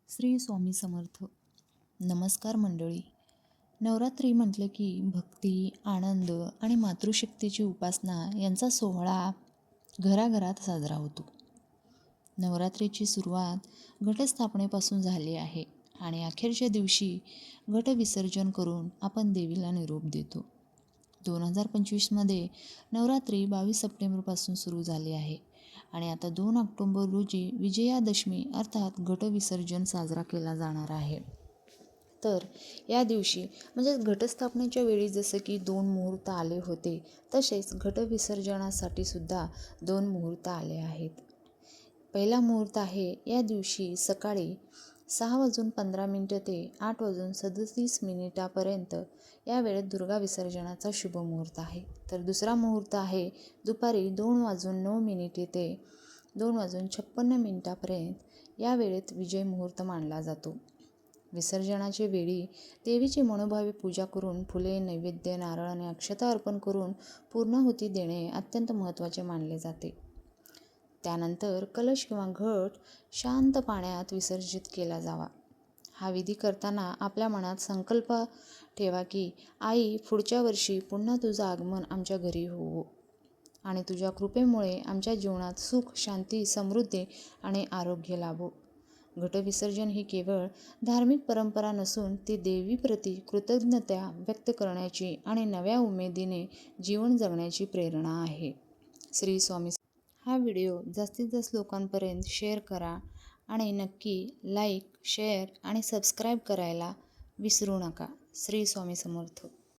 श्री स्वामी समर्थ. नमस्कार मंडळी. नवरात्री म्हटलं की भक्ती, आनंद आणि मातृशक्तीची उपासना यांचा सोहळा घराघरात साजरा होतो. नवरात्रीची सुरुवात घटस्थापनेपासून झाली आहे आणि अखेरच्या दिवशी घटविसर्जन करून आपण देवीला निरोप देतो. 2025मध्ये नवरात्री 22 सप्टेंबरपासून सुरू झाली आहे आणि आता 2 ऑक्टोबर रोजी विजयादशमी अर्थात घटविसर्जन साजरा केला जाणार आहे. तर या दिवशी म्हणजेच घटस्थापनेच्या वेळी जसं की 2 मुहूर्त आले होते, तसेच घटविसर्जनासाठी सुद्धा 2 मुहूर्त आले आहेत. पहिला मुहूर्त आहे या दिवशी सकाळी 6:15 ते 8:37 या वेळेत दुर्गा विसर्जनाचा शुभ मुहूर्त आहे. तर दुसरा मुहूर्त आहे दुपारी 2:09 ते 2:56 या वेळेत विजय मुहूर्त मानला जातो. विसर्जनाच्या वेळी देवीची मनोभावे पूजा करून फुले, नैवेद्य, नारळ आणि अक्षता अर्पण करून पूर्णाहुती देणे अत्यंत महत्त्वाचे मानले जाते. त्यानंतर कलश किंवा घट शांत पाण्यात विसर्जित केला जावा. हा विधी करताना आपल्या मनात संकल्प ठेवा की आई, पुढच्या वर्षी पुन्हा तुझं आगमन आमच्या घरी होवो आणि तुझ्या कृपेमुळे आमच्या जीवनात सुख, शांती, समृद्धी आणि आरोग्य लाभो. घटविसर्जन ही केवळ धार्मिक परंपरा नसून ती देवीप्रती कृतज्ञता व्यक्त करण्याची आणि नव्या उमेदीने जीवन जगण्याची प्रेरणा आहे. श्री स्वामी. हा व्हिडिओ जास्तीत जास्त लोकांपर्यंत शेअर करा आणि नक्की लाईक, शेअर आणि सबस्क्राईब करायला विसरू नका. श्री स्वामी समर्थ.